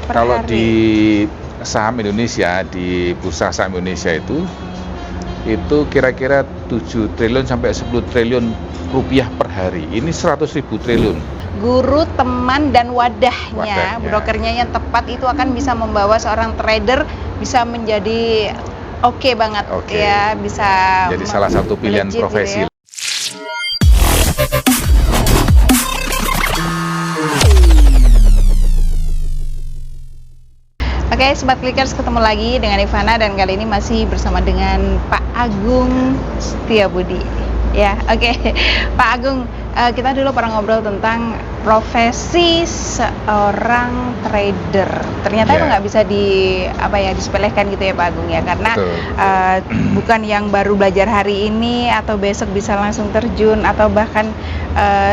Per Kalau hari. di saham Indonesia, di bursa saham Indonesia itu kira-kira 7 triliun sampai 10 triliun rupiah per hari. Ini 100.000 triliun. Guru, teman, dan wadahnya, Wadahnya. brokernya yang tepat itu akan bisa membawa seorang trader bisa menjadi oke banget Oke. ya, bisa Jadi salah satu pilihan melejit gitu profesi. ya. Oke, Sobat Clickers, ketemu lagi dengan Ivana dan kali ini masih bersama dengan Pak Agung Setiabudi. Ya, oke. Pak Agung, kita dulu pernah ngobrol tentang profesi seorang trader. Ternyata emang nggak bisa disepelekan gitu ya Pak Agung ya, karena bukan yang baru belajar hari ini atau besok bisa langsung terjun, atau bahkan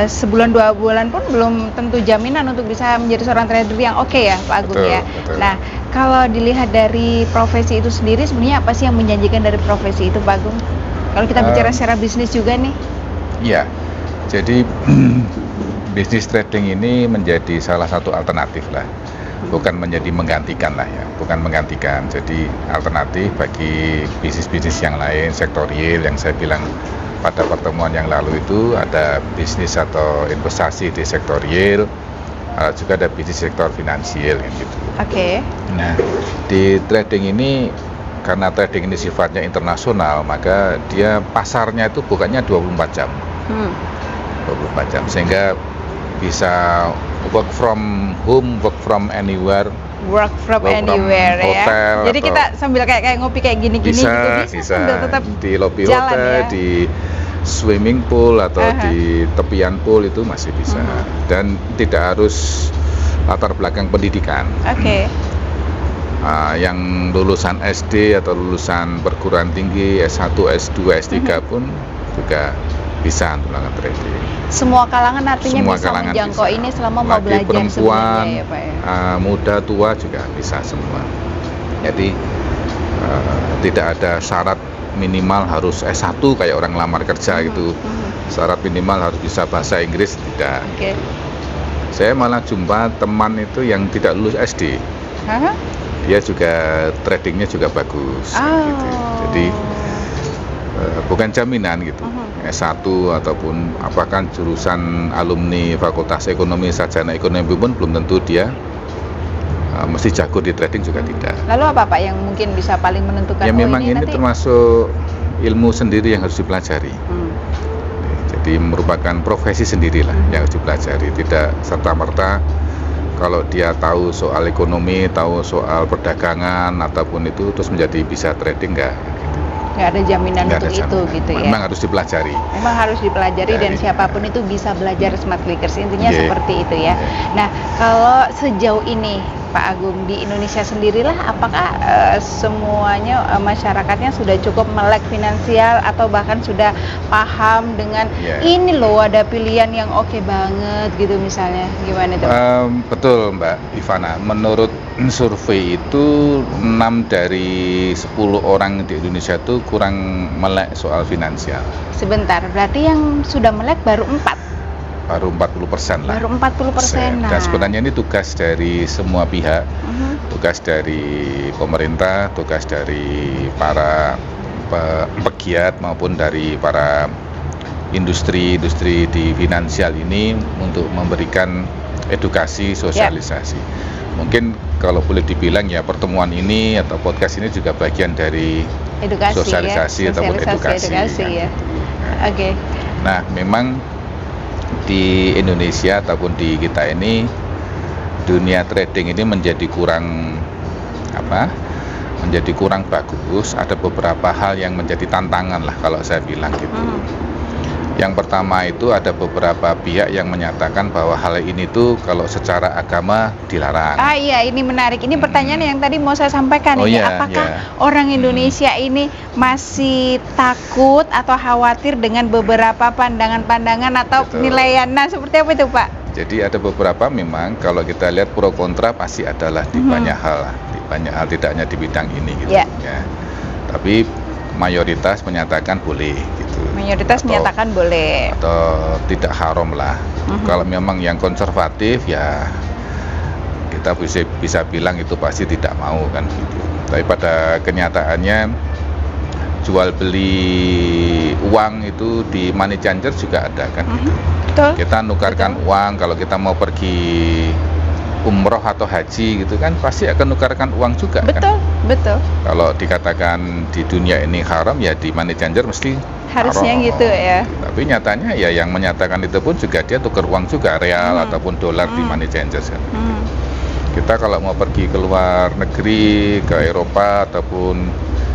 sebulan 2 bulan pun belum tentu jaminan untuk bisa menjadi seorang trader yang oke ya Pak Agung ya. Betul. Nah, kalau dilihat dari profesi itu sendiri, sebenarnya apa sih yang menjanjikan dari profesi itu Pak Agung? Kalau kita bicara secara bisnis juga nih. Iya, jadi bisnis trading ini menjadi salah satu alternatif lah, bukan menjadi menggantikan lah ya, bukan menggantikan. Jadi alternatif bagi bisnis-bisnis yang lain, sektor real yang saya bilang pada pertemuan yang lalu itu ada bisnis atau investasi di sektor real, juga ada bisnis sektor finansial gitu. Oke. Nah, di trading ini karena trading ini sifatnya internasional, maka dia pasarnya itu bukannya 24 jam. 24 jam, sehingga bisa work from home, work from anywhere. Work from anywhere ya. Hotel, jadi kita sambil kayak ngopi kayak gini-gini gitu bisa sambil tetap di lobi jalan, hotel, ya? Di swimming pool atau di tepian pool itu masih bisa. Dan tidak harus latar belakang pendidikan. Oke. Yang lulusan SD atau lulusan perguruan tinggi S1, S2, S3 pun juga bisa untuk melakukan trading. Semua kalangan artinya Semua bisa kalangan menjangkau bisa. ini selama mau Lagi belajar perempuan, sebenarnya ya Pak ya. Muda, tua juga bisa semua. Jadi tidak ada syarat minimal harus S1 kayak orang lamar kerja gitu. Syarat minimal harus bisa bahasa Inggris, tidak. Oke. Saya malah jumpa teman itu yang tidak lulus SD. Dia juga tradingnya juga bagus gitu. Jadi bukan jaminan gitu. S1 ataupun apakah jurusan alumni Fakultas Ekonomi, sarjana ekonomi pun belum tentu dia mesti jago di trading, juga tidak. Lalu apa Pak yang mungkin bisa paling menentukan? Ya memang ini nanti termasuk ilmu sendiri yang harus dipelajari. Jadi merupakan profesi sendirilah yang harus dipelajari. Tidak serta-merta kalau dia tahu soal ekonomi, tahu soal perdagangan ataupun itu terus menjadi bisa trading, enggak. Nggak ada jaminan untuk itu gitu ya. Memang harus dipelajari. Memang harus dipelajari dan siapapun itu bisa belajar Smart Clickers. Intinya seperti itu ya. Nah, kalau sejauh ini Pak Agung di Indonesia sendirilah, apakah semuanya masyarakatnya sudah cukup melek finansial atau bahkan sudah paham dengan ini loh ada pilihan yang oke banget gitu misalnya, gimana itu? Betul Mbak Ivana, menurut survei itu 6 dari 10 orang di Indonesia itu kurang melek soal finansial. Sebentar, berarti yang sudah melek baru 4? Baru 40% lah. Baru 40%. Dan sebenarnya ini tugas dari semua pihak, tugas dari pemerintah, tugas dari para pegiat maupun dari para industri di finansial ini untuk memberikan edukasi, sosialisasi. Mungkin kalau boleh dibilang ya pertemuan ini atau podcast ini juga bagian dari edukasi, sosialisasi ataupun edukasi. Ya. Oke. Nah, memang di Indonesia ataupun di kita ini dunia trading ini menjadi kurang bagus. Ada beberapa hal yang menjadi tantangan lah kalau saya bilang gitu. Yang pertama itu ada beberapa pihak yang menyatakan bahwa hal ini tuh kalau secara agama dilarang. Iya, ini menarik. Ini pertanyaan yang tadi mau saya sampaikan. Apakah orang Indonesia ini masih takut atau khawatir dengan beberapa pandangan-pandangan atau penilaian? Nah, seperti apa itu Pak? Jadi ada beberapa memang kalau kita lihat pro kontra pasti adalah di banyak hal, tidak hanya di bidang ini gitu ya. Tapi mayoritas menyatakan boleh gitu. Mayoritas menyatakan boleh atau tidak haram lah. Kalau memang yang konservatif ya kita bisa bilang itu pasti tidak mau kan gitu. Tapi pada kenyataannya jual beli uang itu di money changer juga ada kan gitu. Betul. Kita nukarkan uang kalau kita mau pergi umroh atau haji gitu kan pasti akan nukarkan uang juga Betul, kan. betul. Kalau dikatakan di dunia ini haram ya di money changer mesti Harusnya haram, gitu ya. Tapi nyatanya ya yang menyatakan itu pun juga dia tukar uang juga real ataupun dolar di money changer kan. Kita kalau mau pergi ke luar negeri, ke Eropa ataupun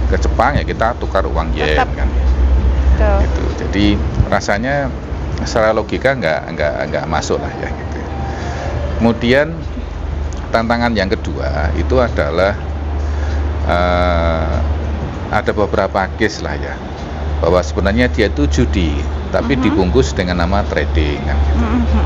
ke Jepang ya kita tukar uang yen Tetap. kan. Betul. Gitu. Jadi rasanya secara logika nggak masuk lah ya gitu. Kemudian tantangan yang kedua itu adalah ada beberapa case lah ya bahwa sebenarnya dia itu judi tapi dibungkus dengan nama trading kan gitu.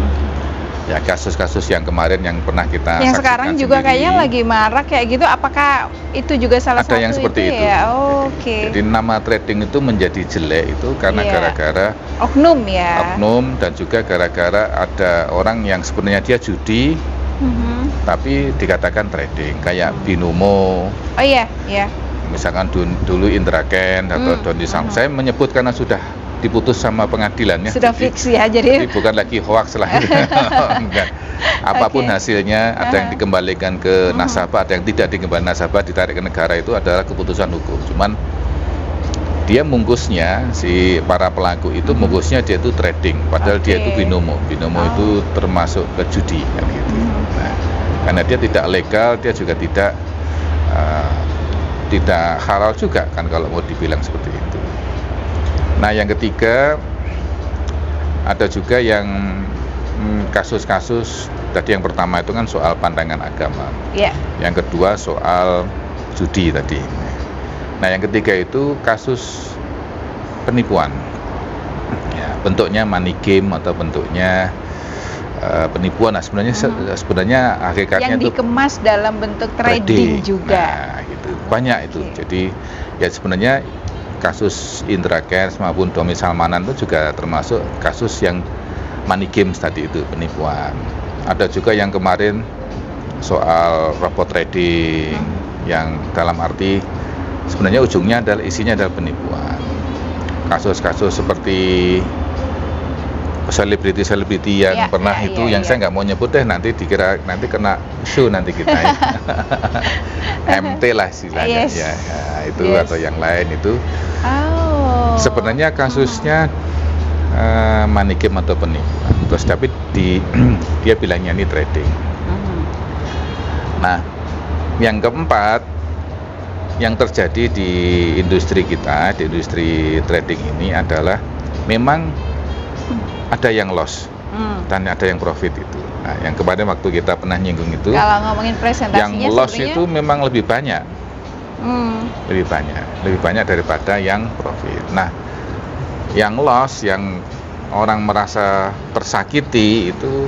Ya kasus-kasus yang kemarin yang pernah kita Yang saksikan sekarang juga sendiri, kayaknya lagi marak kayak gitu, apakah itu juga salah ada satu yang seperti itu. ya? Oke. Jadi nama trading itu menjadi jelek itu karena Iya. gara-gara Oknum ya. oknum dan juga gara-gara ada orang yang sebenarnya dia judi tapi dikatakan trading kayak binomo, Oh iya, iya. misalkan dulu Indraken atau Doni Sam. Saya menyebut karena sudah diputus sama pengadilan ya. Sudah Jadi- fix ya, jadi Jadi bukan lagi hoax lah. Enggak. Apapun Oke. hasilnya, ada yang dikembalikan ke nasabah, ada yang tidak dikembalikan nasabah, ditarik ke negara itu adalah keputusan hukum. Cuman dia mungkusnya si para pelaku itu mungkusnya dia itu trading, padahal dia itu Oke. binomo. Binomo itu termasuk ke judi kan gitu. Nah, karena dia tidak legal, dia juga tidak halal juga kan kalau mau dibilang seperti itu. Nah, yang ketiga ada juga yang kasus-kasus tadi yang pertama itu kan soal pandangan agama. ya. Yang kedua soal judi tadi. Nah, yang ketiga itu kasus penipuan. Ya, bentuknya money game atau bentuknya penipuan. Nah, sebenarnya hakikatnya Yang itu dikemas dalam bentuk trading juga. Nah, gitu. Banyak itu. Jadi ya sebenarnya kasus Indra Kents maupun Domi Salmanan itu juga termasuk kasus yang money games tadi itu, penipuan. Ada juga yang kemarin soal robot trading yang dalam arti sebenarnya ujungnya adalah isinya adalah penipuan. Kasus-kasus seperti selebriti yang Ya, pernah ya, itu ya, yang ya. saya nggak mau nyebut deh, nanti dikira nanti kena show nanti kita ya. MT lah istilahnya Yes. ya, itu Yes. atau yang lain itu Oh. sebenarnya kasusnya money game atau penipuan. Terus tapi dia bilangnya ini trading. Nah, yang keempat yang terjadi di industri kita, di industri trading ini adalah memang ada yang loss dan ada yang profit itu. Nah, yang kemarin waktu kita pernah nyinggung itu, Kalau ngomongin presentasinya yang loss sebenarnya, itu memang lebih banyak, hmm, lebih banyak daripada yang profit. Nah, yang loss, yang orang merasa tersakiti itu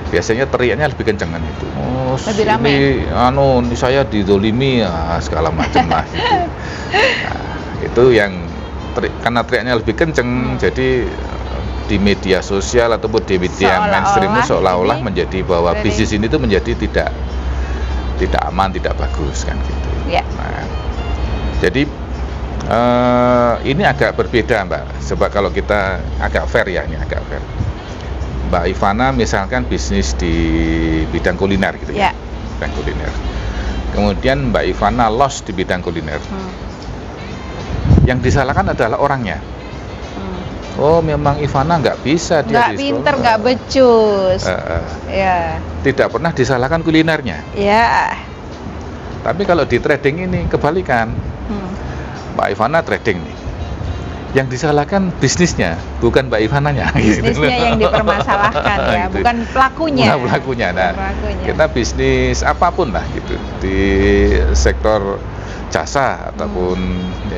biasanya teriaknya lebih kenceng kan itu. Oh, Lebih rame. ini saya didolimi segala macam lah gitu. Nah, itu yang karena teriaknya lebih kenceng, jadi di media sosial ataupun di media mainstream itu seolah-olah ini menjadi bahwa dari- bisnis ini tuh menjadi tidak aman, tidak bagus kan gitu. Ya. Nah, jadi ini agak berbeda Mbak, sebab kalau kita agak fair ya, ini agak fair. Mbak Ivana misalkan bisnis di bidang kuliner gitu Ya. bidang kuliner. Kemudian Mbak Ivana loss di bidang kuliner. Yang disalahkan adalah orangnya. Oh, memang Ivana nggak bisa, dia Nggak di pinter, sekolah. nggak becus. Ya. Tidak pernah disalahkan kulinernya. Ya. Tapi kalau di trading ini kebalikan. Mbak Ivana trading nih. Yang disalahkan bisnisnya, bukan Mbak Ivananya. Bisnisnya yang dipermasalahkan ya, Gitu. bukan pelakunya. Bukan pelakunya. Nah, Pelakunya. kita bisnis apapun lah gitu di sektor jasa ataupun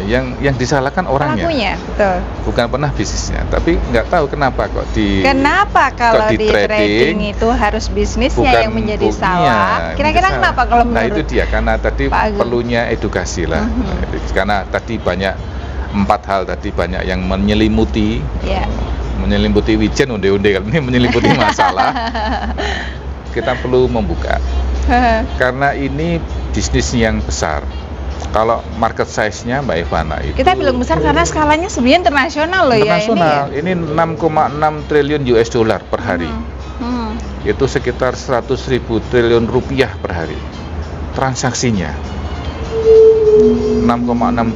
yang disalahkan orangnya, Pelakunya, betul. bukan pernah bisnisnya. Tapi nggak tahu kenapa kok Kenapa kalau di di trading itu harus bisnisnya yang menjadi salah? Kira-kira menjadi kenapa salah. kalau Nah, menurut? itu dia karena tadi Pak Agung? perlunya edukasi lah. Karena tadi banyak 4 hal tadi banyak yang menyelimuti Ya. menyelimuti wijen unde-unde, kalau ini menyelimuti masalah. Kita perlu membuka Karena ini bisnis yang besar. Kalau market size-nya Mbak Ivana itu Kita bilang besar karena skalanya sebenarnya internasional loh internasional. ya ini. Ini 6,6 triliun US dollar per hari. Itu sekitar 100.000 triliun rupiah per hari. Transaksinya 6,6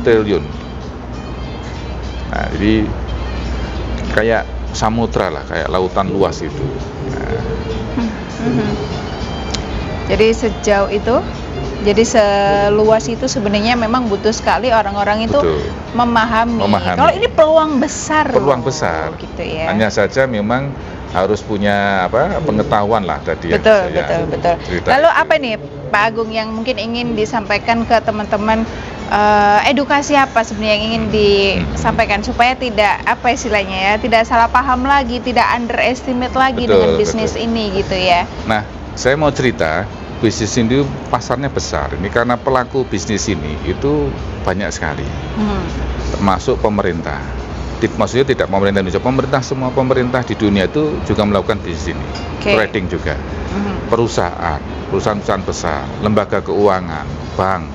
triliun. Nah, jadi kayak samudra lah, kayak lautan luas itu. Nah, Jadi sejauh itu, jadi seluas itu sebenarnya memang butuh sekali orang-orang itu betul. memahami. Memahami. Kalau ini peluang besar. Peluang loh, besar. gitu ya. Hanya saja memang harus punya pengetahuan lah tadi yang Betul, saya betul. cerita Lalu itu. apa nih Pak Agung yang mungkin ingin disampaikan ke teman-teman, edukasi apa sebenarnya yang ingin disampaikan supaya tidak apa istilahnya ya, tidak salah paham lagi, tidak underestimate lagi Betul, dengan bisnis betul. ini gitu ya. Nah, saya mau cerita, bisnis ini pasarnya besar. Ini karena pelaku bisnis ini itu banyak sekali, termasuk pemerintah. Maksudnya tidak pemerintah Indonesia, semua pemerintah di dunia itu juga melakukan bisnis ini. Oke. Trading juga, perusahaan-perusahaan besar, lembaga keuangan, bank,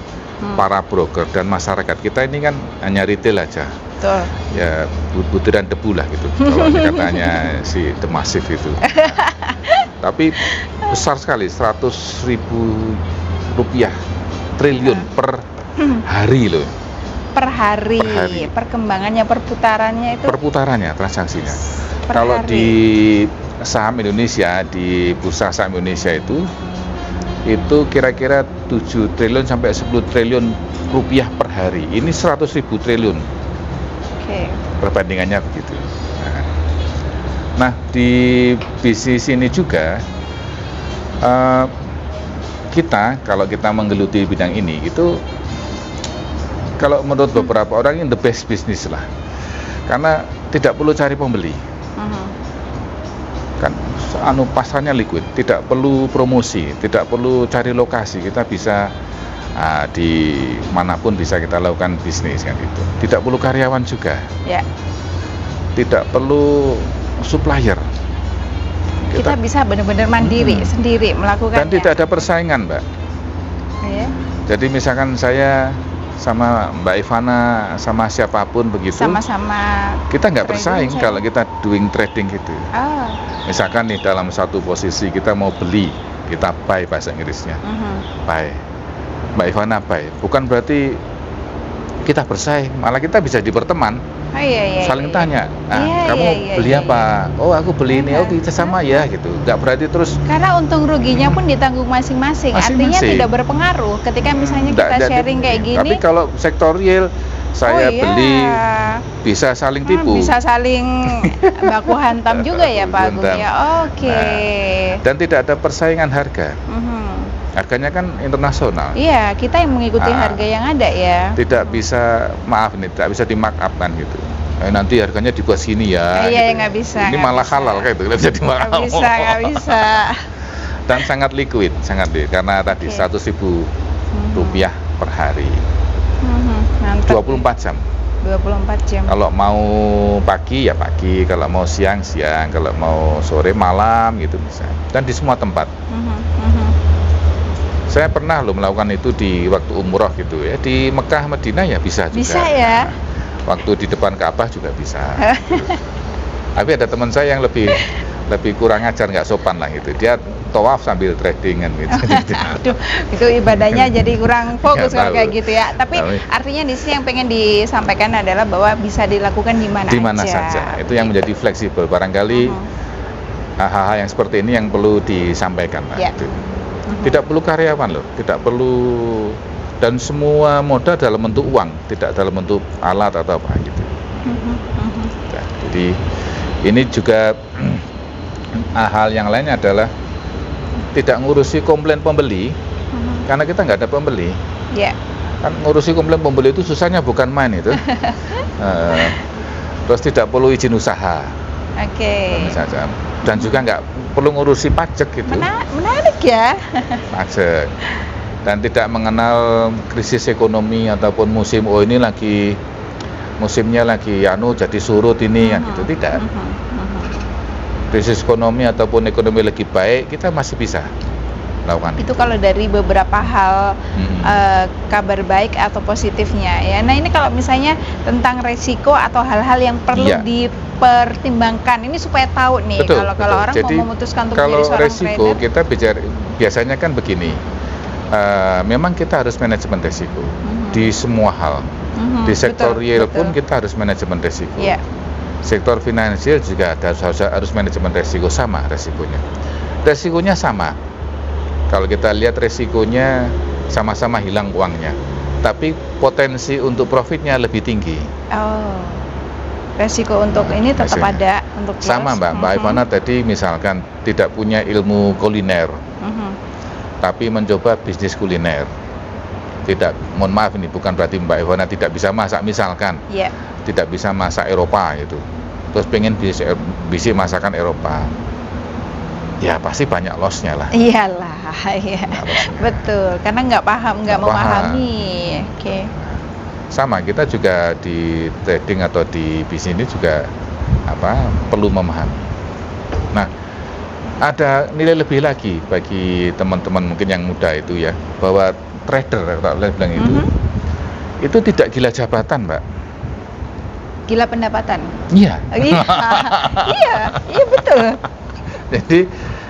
para broker dan masyarakat. Kita ini kan hanya retail aja. Betul. Ya butiran debu lah gitu kalau katanya si The Massive itu. Tapi besar sekali, 100.000 rupiah triliun per hari loh. Per hari. Per hari. Perkembangannya, perputarannya itu Perputarannya, transaksinya. per Kalau hari. di saham Indonesia, di bursa saham Indonesia itu kira-kira 7 triliun sampai 10 triliun rupiah per hari. Ini 100.000 triliun. Oke. Perbandingannya begitu. Nah, di bisnis ini juga kita kalau kita menggeluti bidang ini itu kalau menurut beberapa orang ini the best business lah, karena tidak perlu cari pembeli, kan pasarnya liquid, tidak perlu promosi, tidak perlu cari lokasi, kita bisa di manapun bisa kita lakukan bisnis kan itu. Tidak perlu karyawan juga, Ya. tidak perlu supplier. Kita bisa benar-benar mandiri sendiri melakukannya. Dan tidak ada persaingan, Mbak. Ya. Jadi misalkan saya sama Mbak Ivana sama siapapun begitu, Sama-sama. kita nggak trading bersaing saja. kalau kita doing trading gitu. Oh. Misalkan nih dalam satu posisi kita mau beli, kita buy bahasa Inggrisnya, buy. Mbak Ivana buy. Bukan berarti kita bersaing, malah kita bisa berteman. Oh iya. Saling tanya, Iya, kamu iya, beli iya. apa? Oh aku beli ini, oh kita sama ya gitu. Nggak berarti terus Karena untung ruginya pun ditanggung masing-masing. Artinya Masing-masing. tidak berpengaruh ketika misalnya nggak- kita nggak sharing kayak gini. Tapi kalau sektor real, saya oh, iya. beli bisa saling tipu. Bisa saling baku hantam juga ya Pak Agung Hantam. ya. Oke. Dan tidak ada persaingan harga. Mhm. Harganya kan internasional. Iya, kita yang mengikuti Ah. harga yang ada ya. Tidak bisa, maaf nih, tidak bisa di mark up kan gitu. Nanti harganya dibuat sini ya. Iya, gitu. nggak bisa. Ini nggak malah bisa. halal kayak itu, nggak bisa di mark up. Nggak bisa. Dan sangat liquid, karena tadi Oke. 100.000 rupiah per hari, Mantap. 24 jam. 24 jam. Kalau mau pagi ya pagi, kalau mau siang siang, kalau mau sore malam gitu bisa. Dan di semua tempat. Saya pernah loh melakukan itu di waktu umroh gitu ya, di Mekah Madinah ya bisa juga. Bisa ya. Waktu di depan Ka'bah juga bisa. Tapi ada teman saya yang lebih kurang ajar, nggak sopan lah gitu. Dia tawaf sambil trading kan gitu. Aduh, itu ibadahnya jadi kurang fokus Nggak kalau tahu. kayak gitu ya. Tapi artinya di sini yang pengen disampaikan adalah bahwa bisa dilakukan di mana Di mana saja. Itu yang menjadi fleksibel. Barangkali hal-hal yang seperti ini yang perlu disampaikan lah. Ya. Gitu. Tidak perlu karyawan loh, tidak perlu, dan semua modal dalam bentuk uang, tidak dalam bentuk alat atau apa gitu. Nah, jadi ini juga hal yang lainnya adalah tidak ngurusi komplain pembeli, karena kita nggak ada pembeli. Ya. Kan ngurusi komplain pembeli itu susahnya bukan main itu. Terus tidak perlu izin usaha. Oke. Misalnya. Dan juga nggak perlu ngurusi pajak gitu. Menarik ya. Pajak. Dan tidak mengenal krisis ekonomi ataupun musim, oh ini lagi musimnya lagi jadi surut ini ya gitu, tidak. Krisis ekonomi ataupun ekonomi lagi baik, kita masih bisa lakukan Itu kalau dari beberapa hal Mm-mm. kabar baik atau positifnya ya. Nah, ini kalau misalnya tentang resiko atau hal-hal yang perlu Iya. dipertimbangkan, ini supaya tahu nih Betul, kalau betul. orang Jadi, mau memutuskan untuk kalau menjadi seorang resiko trader. kita biasanya kan begini, memang kita harus manajemen resiko di semua hal. Mhm, Di sektor betul, real betul. pun kita harus manajemen resiko. Iya. Sektor finansial juga harus manajemen resiko, sama resikonya. Resikonya sama. Kalau kita lihat resikonya sama-sama hilang uangnya, tapi potensi untuk profitnya lebih tinggi. Oh. Resiko untuk ini tetap Resikonya. ada untuk Sama loss. Mbak Ivana tadi misalkan tidak punya ilmu kuliner, Mhm. tapi mencoba bisnis kuliner. Tidak, mohon maaf ini bukan berarti Mbak Ivana tidak bisa masak, misalkan Iya. tidak bisa masak Eropa gitu, terus pengen bisnis masakan Eropa, ya pasti banyak lossnya lah. Iyalah, iya. Lossnya. Betul, karena nggak paham, nggak Nggak memahami. Oke. Sama, kita juga di trading atau di bisnis ini juga perlu memahami. Nah, ada nilai lebih lagi bagi teman-teman mungkin yang muda itu ya, bahwa trader kalau saya bilang itu tidak gila jabatan, Mbak. Gila pendapatan. Iya. Iya, iya betul. Jadi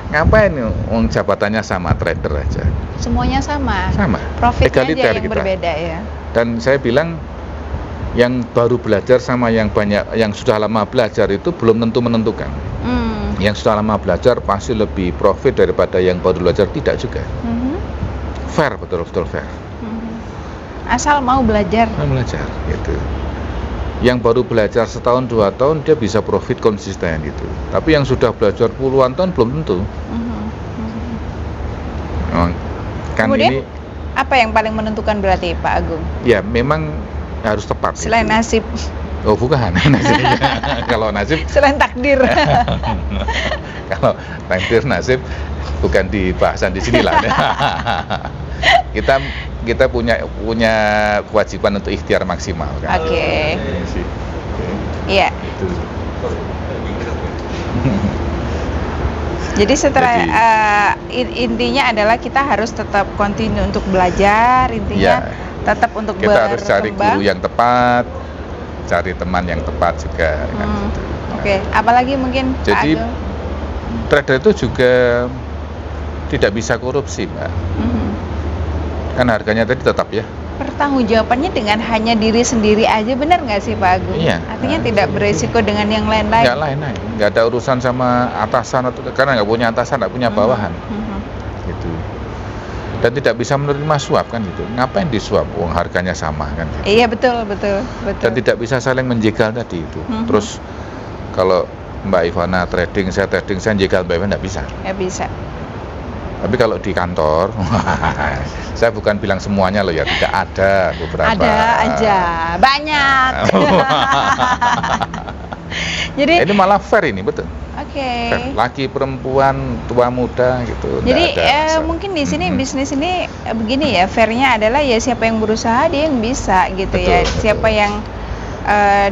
ngapain nih, jabatannya sama, trader aja. Semuanya sama. Sama. Profitnya aja Egaliter yang kita. berbeda ya. Dan saya bilang yang baru belajar sama yang sudah lama belajar itu belum tentu menentukan. Yang sudah lama belajar pasti lebih profit daripada yang baru belajar, tidak juga. Fair, betul-betul fair. Asal mau belajar. Mau belajar gitu. Yang baru belajar setahun 2 tahun dia bisa profit konsisten gitu. Tapi yang sudah belajar puluhan tahun belum tentu. Kan Kemudian ini apa yang paling menentukan berarti Pak Agung? ya memang harus tepat. Selain gitu. nasib. Oh bukan, nasibnya. Kalau nasib, Selain takdir. kalau takdir nasib bukan di bahasan di sini lah. kita punya kewajiban untuk ikhtiar maksimal kan. Oke. Iya. Jadi setelah intinya adalah kita harus tetap continue untuk belajar, intinya tetap untuk kita berkembang. harus cari guru yang tepat, cari teman yang tepat juga kan gitu. Oke, apalagi mungkin Jadi Pak Agung? trader itu juga tidak bisa korupsi, Mbak. Kan harganya tadi tetap ya. Pertanggungjawabannya dengan hanya diri sendiri aja, benar nggak sih Pak Agung? Iya. Artinya tidak beresiko dengan yang lain-lain. Nggak lain-lain, nggak ada urusan sama atasan atau karena nggak punya atasan, nggak punya bawahan, gitu. Dan tidak bisa menerima suap kan gitu. Ngapain disuap? Uang harganya sama kan. Gitu. Iya betul. Dan tidak bisa saling menjegal tadi itu. Terus kalau Mbak Ivana trading, saya jegal Mbak Ivana nggak bisa. Nggak bisa. Tapi kalau di kantor, saya bukan bilang semuanya loh ya, tidak ada beberapa. Ada aja, banyak. Jadi ini malah fair ini, betul. Oke. Fair. Laki, perempuan, tua, muda gitu. Jadi nggak ada masalah. mungkin di sini bisnis ini begini ya, fairnya adalah ya siapa yang berusaha dia yang bisa gitu ya. Betul. Siapa yang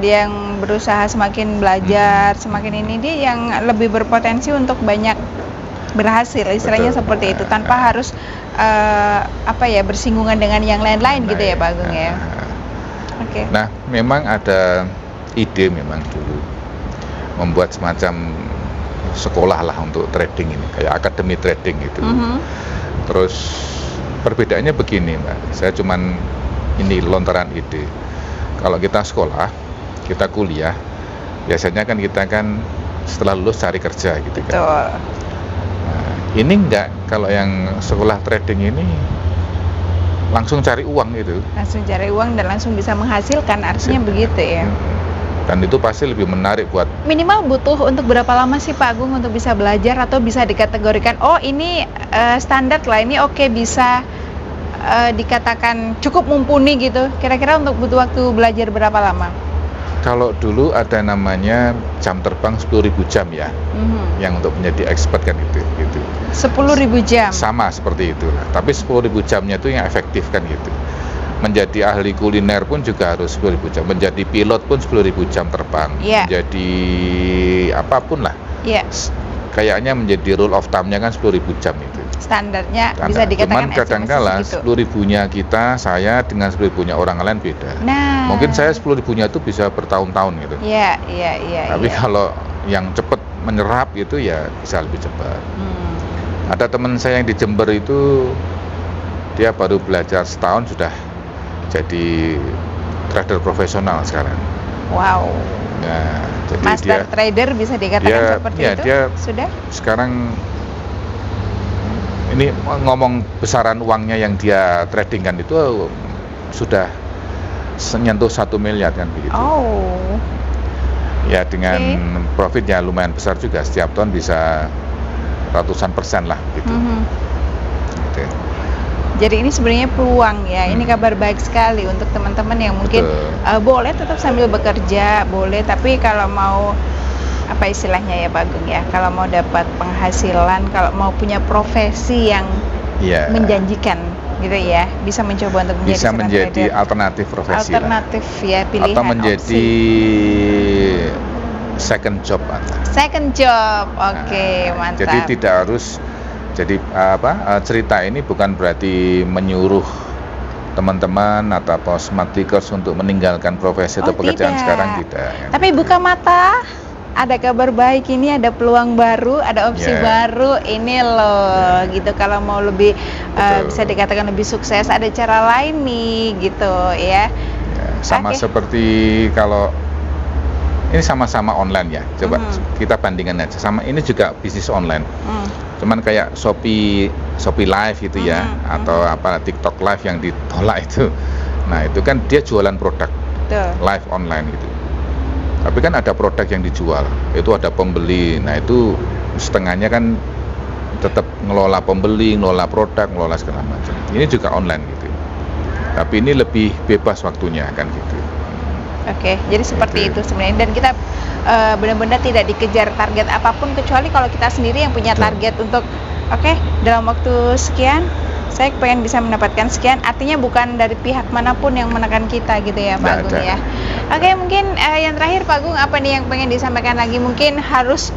dia yang berusaha semakin belajar, semakin ini dia yang lebih berpotensi untuk banyak berhasil, istilahnya Betul. seperti itu, tanpa harus bersinggungan dengan yang lain-lain gitu ya Pak Agung ya. Oke. Nah, memang ada ide memang dulu membuat semacam sekolah lah untuk trading ini, kayak akademi trading gitu. Terus perbedaannya begini, Mbak. Saya cuman ini lontaran ide. Kalau kita sekolah, kita kuliah, biasanya kan kita setelah lulus cari kerja gitu kan. Betul. Ini enggak, kalau yang sekolah trading ini langsung cari uang gitu. Langsung cari uang dan langsung bisa menghasilkan, artinya begitu ya. Dan itu pasti lebih menarik buat. Minimal butuh untuk berapa lama sih Pak Agung untuk bisa belajar, atau bisa dikategorikan, oh ini standar lah, ini oke, bisa dikatakan cukup mumpuni gitu. Kira-kira untuk butuh waktu belajar berapa lama? Kalau dulu ada namanya jam terbang 10.000 jam ya, yang untuk menjadi expert kan gitu. 10.000 jam. Sama seperti itu. Tapi 10.000 jamnya itu yang efektif kan gitu. Menjadi ahli kuliner pun juga harus 10.000 jam. Menjadi pilot pun 10.000 jam terbang. Menjadi apapun lah. Iya. Kayaknya menjadi rule of thumb-nya kan 10.000 jam itu. Standarnya Standar. bisa dikatakan Cuman kadangkala gitu. 10.000-nya saya dengan 10.000-nya orang lain beda. Nah, Mungkin saya 10.000-nya itu bisa bertahun-tahun gitu. Iya. Tapi kalau yang cepat menyerap itu ya bisa lebih cepat. Ada teman saya yang di Jember itu, dia baru belajar setahun sudah jadi trader profesional sekarang. Wow. Nah, jadi Master trader bisa dikatakan seperti itu. Dia sudah. sekarang ini ngomong besaran uangnya yang dia tradingkan itu sudah menyentuh 1 miliar kan begitu. Oh. Ya dengan profitnya lumayan besar juga, setiap tahun bisa ratusan persen lah gitu. Gitu. Jadi ini sebenarnya peluang ya. Ini kabar baik sekali untuk teman-teman yang mungkin boleh tetap sambil bekerja, boleh, tapi kalau mau apa istilahnya ya Pak Agung ya, kalau mau dapat penghasilan, kalau mau punya profesi yang menjanjikan gitu ya, bisa mencoba untuk menjadi alternatif profesi alternatif ya, pilihan atau menjadi opsi. second job. Oke, mantap. Jadi tidak harus cerita ini bukan berarti menyuruh teman-teman atau smart pickers untuk meninggalkan profesi atau pekerjaan sekarang, tidak. Tapi buka mata, ada kabar baik ini, ada peluang baru, ada opsi baru ini loh gitu. Kalau mau lebih bisa dikatakan lebih sukses, ada cara lain nih gitu ya. Sama seperti kalau ini sama-sama online ya. Coba kita bandingkan aja. Sama ini juga bisnis online. Cuman kayak Shopee Live gitu ya, atau TikTok Live yang ditolak itu. Nah, itu kan dia jualan produk live online gitu. Tapi kan ada produk yang dijual, itu ada pembeli. Nah, itu setengahnya kan tetap ngelola pembeli, ngelola produk, ngelola segala macam. Ini juga online gitu. Tapi ini lebih bebas waktunya kan gitu. Oke, jadi seperti itu sebenarnya, dan kita benar-benar tidak dikejar target apapun, kecuali kalau kita sendiri yang punya target untuk dalam waktu sekian saya pengen bisa mendapatkan sekian, artinya bukan dari pihak manapun yang menekan kita gitu ya Pak Agung ya. Oke, mungkin yang terakhir Pak Agung, apa nih yang pengen disampaikan lagi? Mungkin harus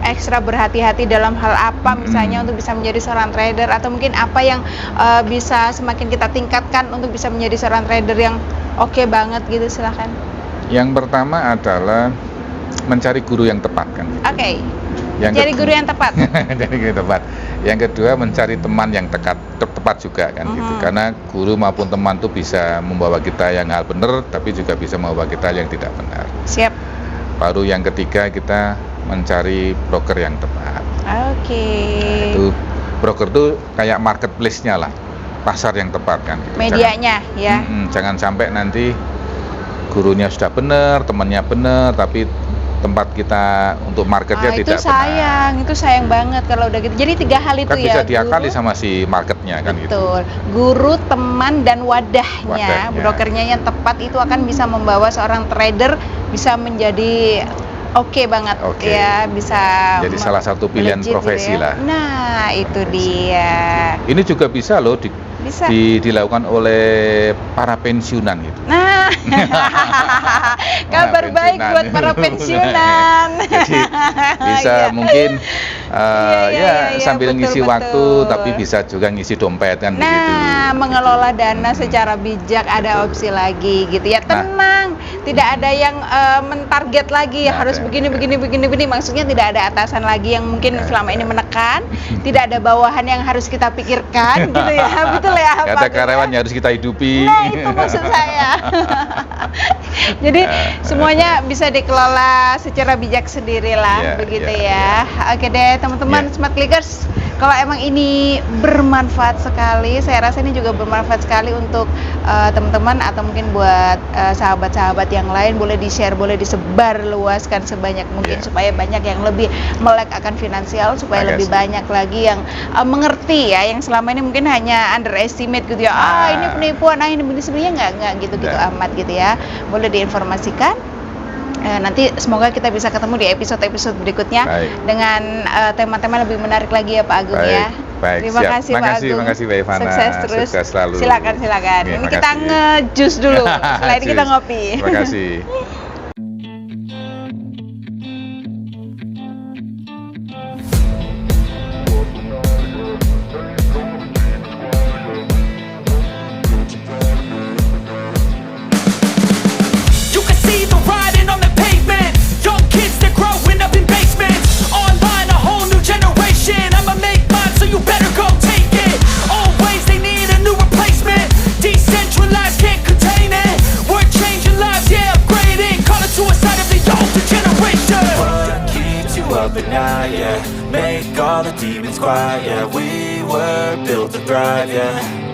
ekstra berhati-hati dalam hal apa misalnya untuk bisa menjadi seorang trader, atau mungkin apa yang bisa semakin kita tingkatkan untuk bisa menjadi seorang trader yang oke banget gitu, silahkan. Yang pertama adalah mencari guru yang tepat kan. Mencari guru yang tepat. Mencari guru yang tepat. Yang kedua, mencari teman yang tepat juga kan gitu. Karena guru maupun teman itu bisa membawa kita yang hal benar, tapi juga bisa membawa kita yang tidak benar. Siap. Baru yang ketiga, kita mencari broker yang tepat. Nah, itu broker itu kayak marketplace-nya lah, pasar yang tepat kan gitu. Medianya ya. Jangan sampai nanti gurunya sudah benar, temannya benar, tapi tempat kita untuk marketnya tidak benar. Itu sayang banget kalau udah gitu. Jadi 3 hal itu kan ya. Bisa diakali sama si marketnya kan gitu. Betul. Guru, teman, dan wadahnya. Brokernya yang tepat itu akan bisa membawa seorang trader bisa menjadi oke banget ya, bisa jadi salah satu pilihan profesi lah. Nah, itu dia. Ini juga bisa loh dilakukan oleh para pensiunan gitu. Nah, kabar baik buat para pensiunan. Jadi bisa mungkin sambil ngisi waktu, tapi bisa juga ngisi dompet kan begitu. Nah, mengelola dana secara bijak, ada opsi lagi gitu ya. Tenang, tidak ada yang mentarget lagi harus begini. Maksudnya tidak ada atasan lagi yang mungkin selama ini menekan, tidak ada bawahan yang harus kita pikirkan gitu ya. Betul ya, Pak? Ada karyawan yang harus kita hidupi. Nah, itu maksud saya. Jadi semuanya bisa dikelola secara bijak sendirilah, begitu ya. Oke deh teman-teman smart clickers, kalau emang ini bermanfaat sekali, saya rasa ini juga bermanfaat sekali untuk teman-teman atau mungkin buat sahabat-sahabat yang lain, boleh di-share, boleh disebar luaskan sebanyak mungkin supaya banyak yang lebih melek akan finansial, supaya lebih banyak lagi yang mengerti ya, yang selama ini mungkin hanya underestimate gitu ya. Ini penipuan, ini sebenarnya nggak gitu amat gitu ya. Boleh diinformasikan. Nanti semoga kita bisa ketemu di episode-episode berikutnya dengan tema-tema lebih menarik lagi ya Pak Agung ya. Terima kasih Pak Agung. Terima kasih Mbak Ivana. Sukses terus. Sukses selalu. Silakan. Ini kita nge-jus dulu. Setelah ini kita ngopi. Terima kasih. at night, yeah. Make all the demons quiet, yeah. We were built to thrive, yeah.